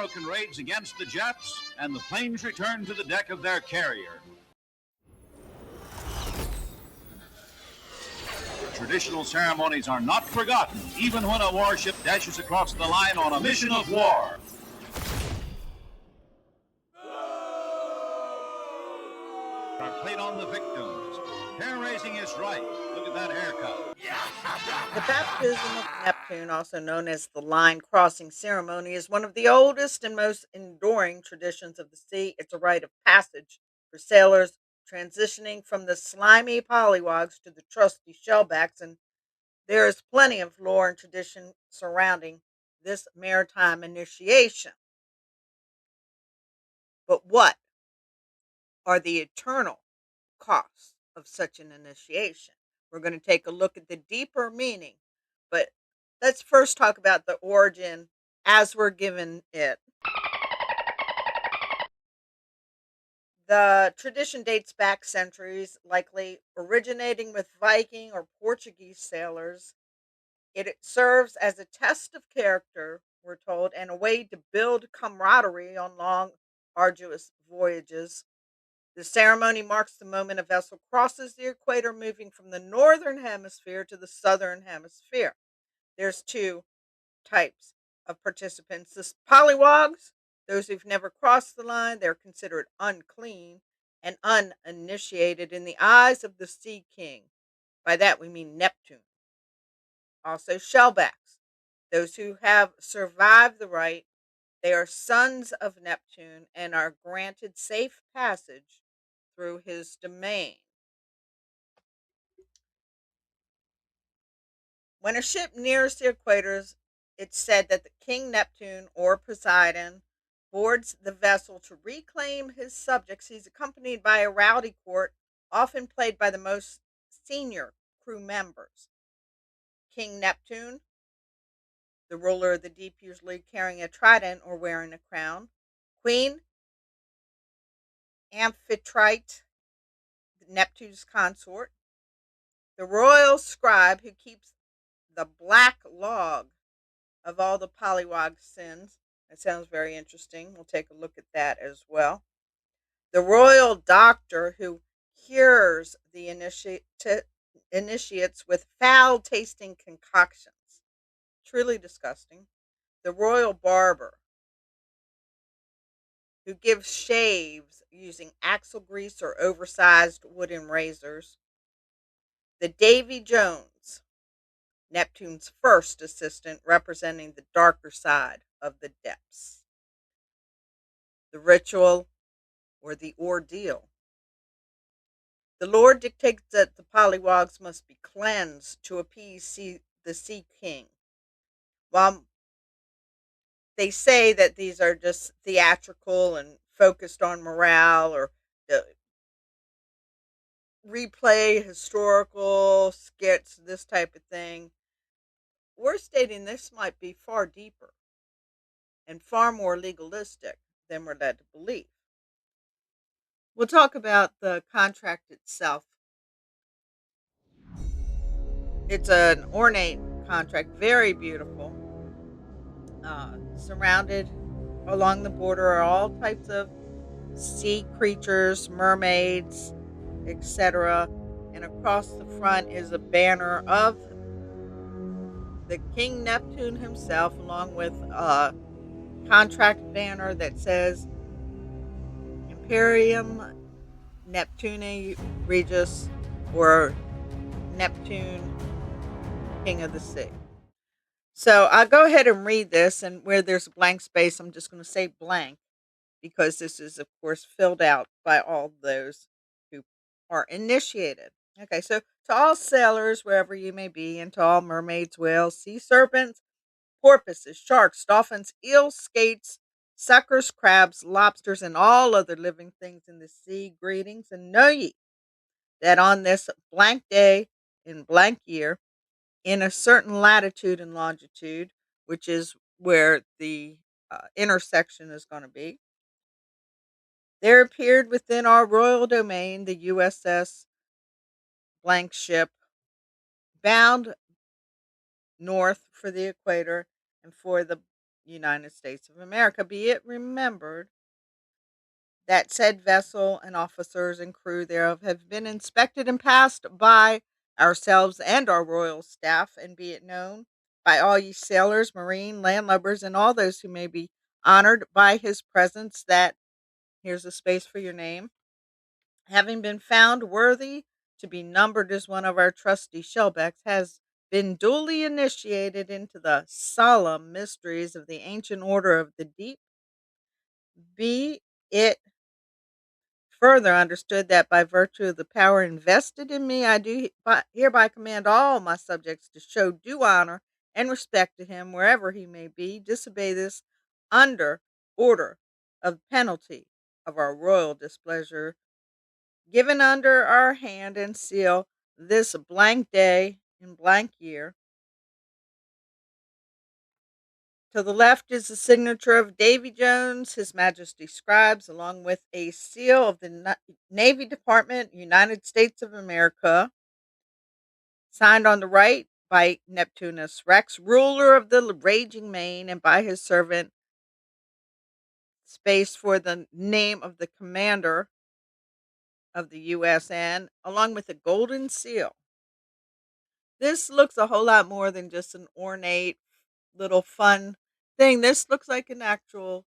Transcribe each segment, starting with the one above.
American raids against the Japs, and the planes returned to the deck of their carrier. Traditional ceremonies are not forgotten, even when a warship dashes across the line on a mission of war. Are played on the victims. Hair raising is right. Look at that haircut. The baptism of Neptune, also known as the line crossing ceremony, is one of the oldest and most enduring traditions of the sea. It's a rite of passage for sailors transitioning from the slimy polywogs to the trusty shellbacks, and there is plenty of lore and tradition surrounding this maritime initiation. But what are the eternal costs of such an initiation? We're going to take a look at the deeper meaning, but let's first talk about the origin as we're given it. The tradition dates back centuries, likely originating with Viking or Portuguese sailors. It serves as a test of character, we're told, and a way to build camaraderie on long, arduous voyages. The ceremony marks the moment a vessel crosses the equator, moving from the northern hemisphere to the southern hemisphere. There's two types of participants. The polywogs, those who've never crossed the line, they're considered unclean and uninitiated in the eyes of the Sea King. By that we mean Neptune. Also, shellbacks, those who have survived the rite, they are sons of Neptune and are granted safe passage through his domain. When a ship nears the equators, it's said that the King Neptune or Poseidon boards the vessel to reclaim his subjects. He's accompanied by a rowdy court, often played by the most senior crew members. King Neptune, the ruler of the deep, usually carrying a trident or wearing a crown. Queen Amphitrite, Neptune's consort. The royal scribe who keeps the black log of all the polywog sins. That sounds very interesting. We'll take a look at that as well. The royal doctor who cures the initiates with foul tasting concoctions. Truly disgusting. The royal barber who gives shaves using axle grease or oversized wooden razors. The Davy Jones, Neptune's first assistant, representing the darker side of the depths. The ritual or the ordeal. The Lord dictates that the polywogs must be cleansed to appease the sea king. While they say that these are just theatrical and focused on morale or the replay historical skits, this type of thing, we're stating this might be far deeper and far more legalistic than we're led to believe. We'll talk about the contract itself. It's an ornate contract, very beautiful. Surrounded along the border are all types of sea creatures, mermaids, etc. And across the front is a banner of the King Neptune himself, along with a contract banner that says Imperium Neptune Regis, or Neptune, King of the Sea. So I'll go ahead and read this, and where there's a blank space, I'm just going to say blank because this is, of course, filled out by all those who are initiated. Okay, so to all sailors, wherever you may be, and to all mermaids, whales, sea serpents, porpoises, sharks, dolphins, eels, skates, suckers, crabs, lobsters, and all other living things in the sea, greetings, and know ye that on this blank day in blank year, in a certain latitude and longitude, which is where the intersection is going to be, there appeared within our royal domain the USS blank ship, bound north for the equator and for the United States of America. Be it remembered that said vessel and officers and crew thereof have been inspected and passed by ourselves and our royal staff, and be it known by all ye sailors, marine, landlubbers, and all those who may be honored by his presence, that here's a space for your name, having been found worthy to be numbered as one of our trusty shellbacks, has been duly initiated into the solemn mysteries of the ancient order of the deep. Be it further understood that by virtue of the power invested in me, I do hereby command all my subjects to show due honor and respect to him wherever he may be. Disobey this under order of penalty of our royal displeasure, given under our hand and seal this blank day in blank year. To the left is the signature of Davy Jones, His Majesty Scribes, along with a seal of the Navy Department, United States of America. Signed on the right by Neptunus Rex, ruler of the raging main, and by his servant, space for the name of the commander of the USN, along with a golden seal. This looks a whole lot more than just an ornate little fun thing. This looks like an actual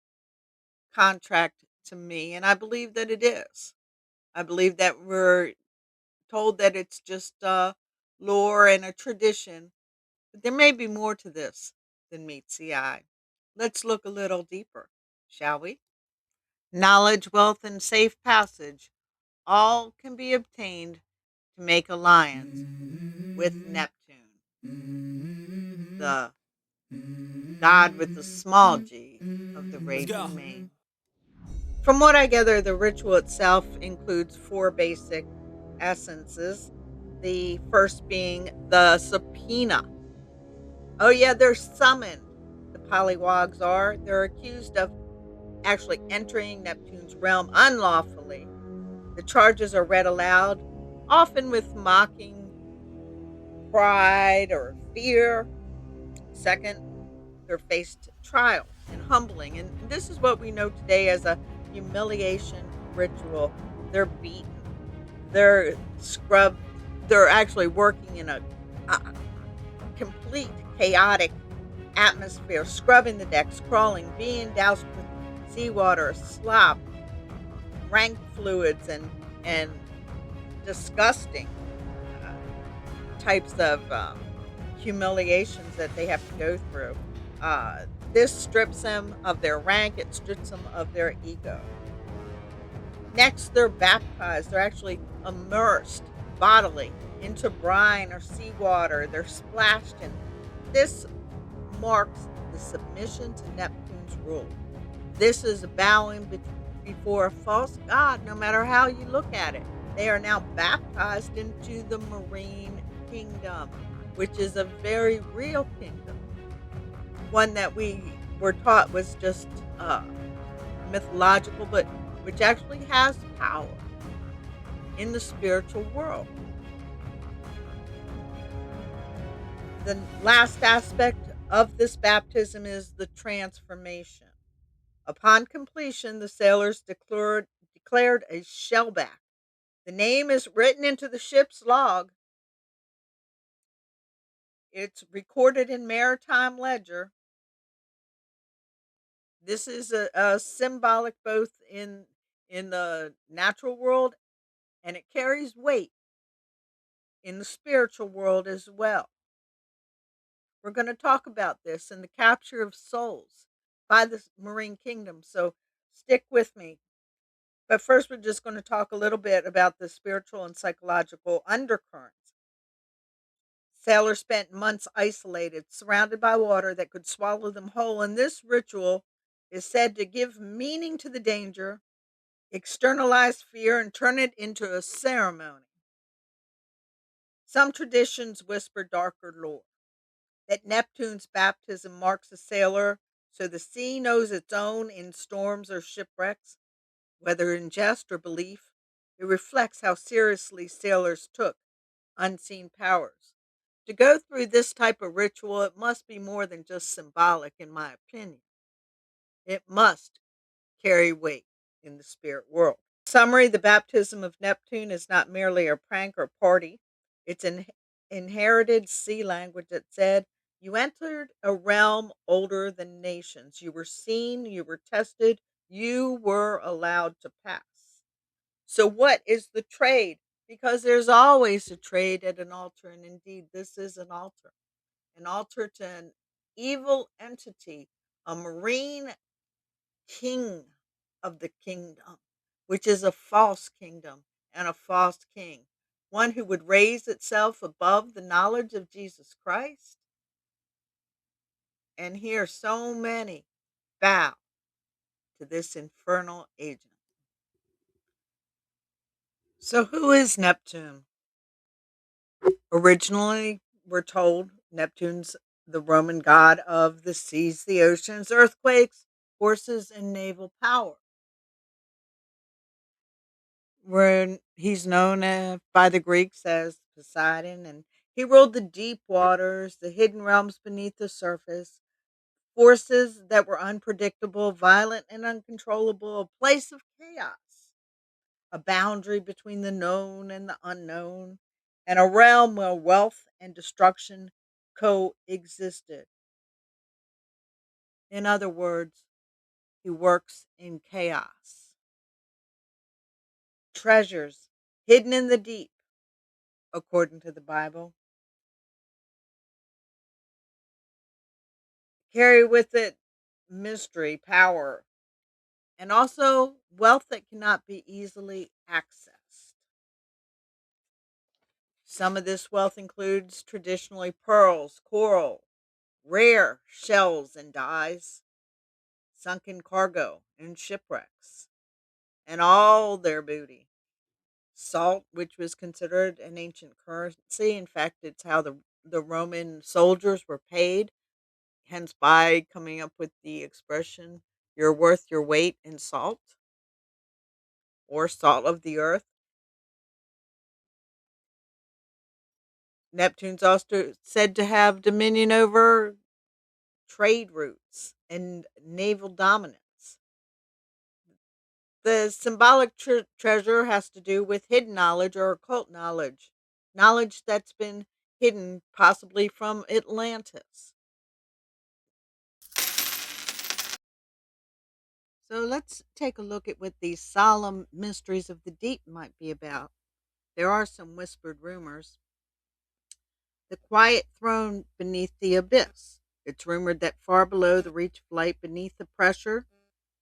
contract to me, and I believe that it is. I believe that we're told that it's just lore and a tradition, but there may be more to this than meets the eye. Let's look a little deeper, shall we? Knowledge, wealth, and safe passage all can be obtained to make alliance with Neptune, the god with the small g of the Let's go. raging main. From what I gather, the ritual itself includes four basic essences. The first being the subpoena. Oh, yeah, they're summoned. The polywogs are. They're accused of actually entering Neptune's realm unlawfully. The charges are read aloud, often with mocking pride or fear. Second, they're faced trial and humbling. And this is what we know today as a humiliation ritual. They're beaten, they're scrubbed, they're actually working in a complete chaotic atmosphere, scrubbing the decks, crawling, being doused with seawater, slop, rank fluids, and disgusting types of humiliations that they have to go through. This strips them of their rank, it strips them of their ego. Next, they're baptized. They're actually immersed bodily into brine or seawater. They're splashed in. This marks the submission to Neptune's rule. This is a bowing before a false god, no matter how you look at it. They are now baptized into the marine kingdom, which is a very real kingdom, one that we were taught was just mythological, but which actually has power in the spiritual world. The last aspect of this baptism is the transformation. Upon completion, the sailors declared a shellback. The name is written into the ship's log. It's recorded in maritime ledger. This is a symbolic both in the natural world, and it carries weight in the spiritual world as well. We're going to talk about this and the capture of souls by the marine kingdom. So stick with me. But first, we're just going to talk a little bit about the spiritual and psychological undercurrents. Sailors spent months isolated, surrounded by water that could swallow them whole. And this ritual is said to give meaning to the danger, externalize fear, and turn it into a ceremony. Some traditions whisper darker lore that Neptune's baptism marks a sailor so the sea knows its own in storms or shipwrecks, whether in jest or belief. It reflects how seriously sailors took unseen powers. To go through this type of ritual, it must be more than just symbolic, in my opinion. It must carry weight in the spirit world. Summary: the baptism of Neptune is not merely a prank or party. It's an inherited sea language that said, you entered a realm older than nations. You were seen, you were tested, you were allowed to pass. So, what is the trade? Because there's always a trade at an altar, and indeed, this is an altar to an evil entity, a marine king of the kingdom, which is a false kingdom and a false king, one who would raise itself above the knowledge of Jesus Christ. And here, so many bow to this infernal agent. So, who is Neptune? Originally, we're told Neptune's the Roman god of the seas, the oceans, earthquakes, forces, and naval power. Where he's known by the Greeks as Poseidon, and he ruled the deep waters, the hidden realms beneath the surface, forces that were unpredictable, violent, and uncontrollable, a place of chaos, a boundary between the known and the unknown, and a realm where wealth and destruction coexisted. In other words, he works in chaos. Treasures hidden in the deep, according to the Bible, carry with it mystery, power, and also wealth that cannot be easily accessed. Some of this wealth includes traditionally pearls, coral, rare shells and dyes, sunken cargo and shipwrecks, and all their booty. Salt, which was considered an ancient currency. In fact, it's how the Roman soldiers were paid, hence by coming up with the expression, you're worth your weight in salt or salt of the earth. Neptune's also said to have dominion over trade routes and naval dominance. The symbolic treasure has to do with hidden knowledge or occult knowledge, knowledge that's been hidden possibly from Atlantis. So let's take a look at what these solemn mysteries of the deep might be about. There are some whispered rumors. The quiet throne beneath the abyss. It's rumored that far below the reach of light, beneath the pressure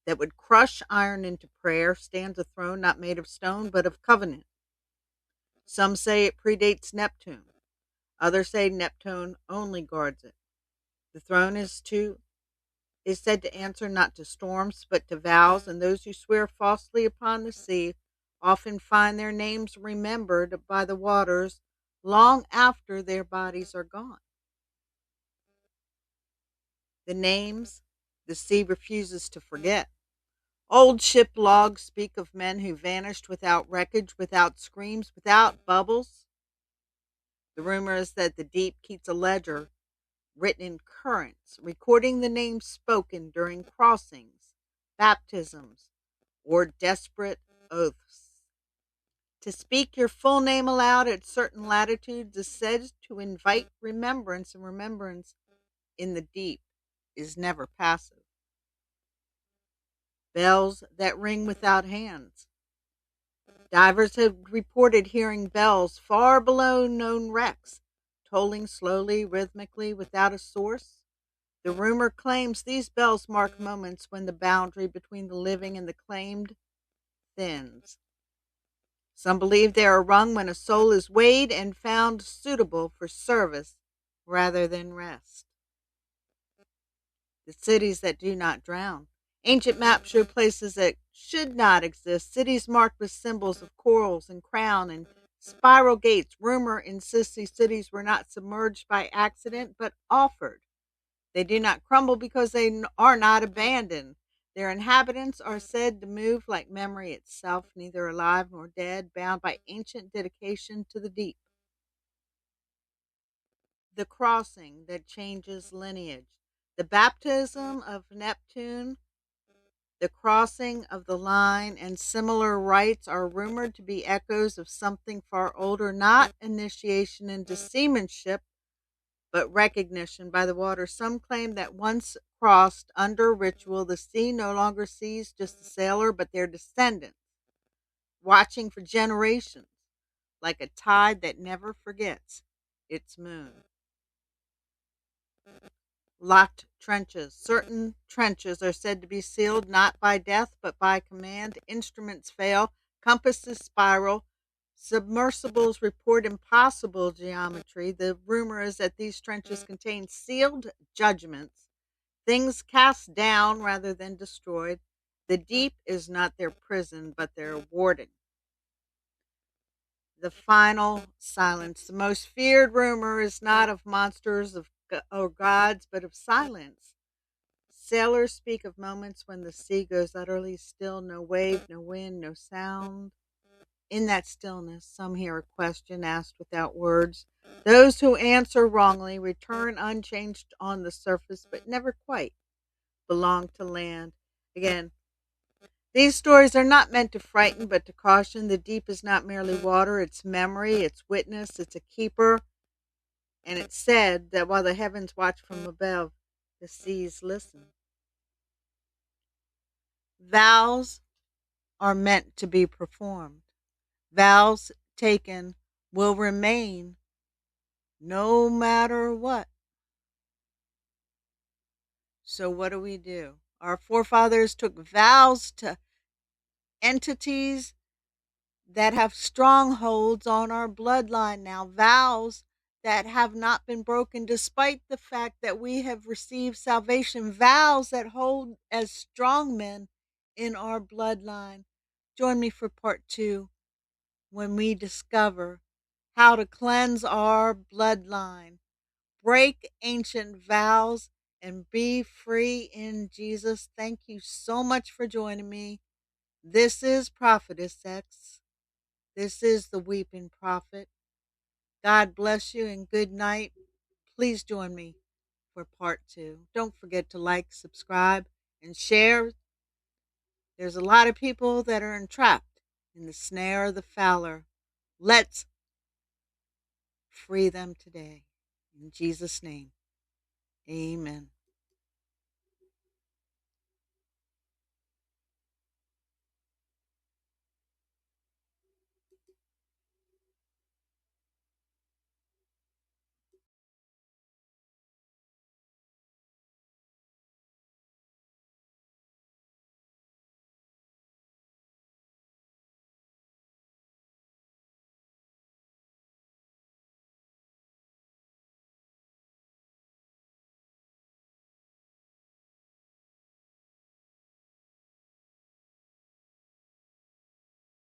that would crush iron into prayer, stands a throne not made of stone but of covenant. Some say it predates Neptune. Others say Neptune only guards it. The throne is said to answer not to storms but to vows, and those who swear falsely upon the sea often find their names remembered by the waters long after their bodies are gone. The names the sea refuses to forget. Old ship logs speak of men who vanished without wreckage, without screams, without bubbles. The rumor is that the deep keeps a ledger written in currents, recording the names spoken during crossings, baptisms, or desperate oaths. To speak your full name aloud at certain latitudes is said to invite remembrance, and remembrance in the deep is never passive. Bells that ring without hands. Divers have reported hearing bells far below known wrecks, tolling slowly, rhythmically, without a source. The rumor claims these bells mark moments when the boundary between the living and the claimed thins. Some believe they are rung when a soul is weighed and found suitable for service rather than rest. The cities that do not drown. Ancient maps show places that should not exist, cities marked with symbols of corals and crown and spiral gates. Rumor insists these cities were not submerged by accident but offered. They do not crumble because they are not abandoned. Their inhabitants are said to move like memory itself, neither alive nor dead, bound by ancient dedication to the deep. The crossing that changes lineage. The baptism of Neptune, the crossing of the line, and similar rites are rumored to be echoes of something far older, not initiation into seamanship, but recognition by the water. Some claim that once crossed under ritual, the sea no longer sees just the sailor, but their descendants, watching for generations, like a tide that never forgets its moon. Locked trenches. Certain trenches are said to be sealed not by death but by command. Instruments fail, compasses spiral, submersibles report impossible geometry. The rumor is that these trenches contain sealed judgments, things cast down rather than destroyed. The deep is not their prison but their warden. The final silence. The most feared rumor is not of monsters or gods, but of silence. Sailors speak of moments when the sea goes utterly still, no wave, no wind, no sound. In that stillness, some hear a question asked without words. Those who answer wrongly return unchanged on the surface, but never quite belong to land. Again, these stories are not meant to frighten, but to caution. The deep is not merely water, it's memory, it's witness, it's a keeper. And it's said that while the heavens watch from above, the seas listen. Vows are meant to be performed. Vows taken will remain no matter what. So, what do? Our forefathers took vows to entities that have strongholds on our bloodline now, vows that have not been broken despite the fact that we have received salvation, vows that hold as strong men in our bloodline. Join me for part 2 when we discover how to cleanse our bloodline, break ancient vows, and be free in Jesus. Thank you so much for joining me. This is Prophetess X. This is the Weeping Prophet. God bless you and good night. Please join me for part 2. Don't forget to like, subscribe, and share. There's a lot of people that are entrapped in the snare of the fowler. Let's free them today. In Jesus' name, amen.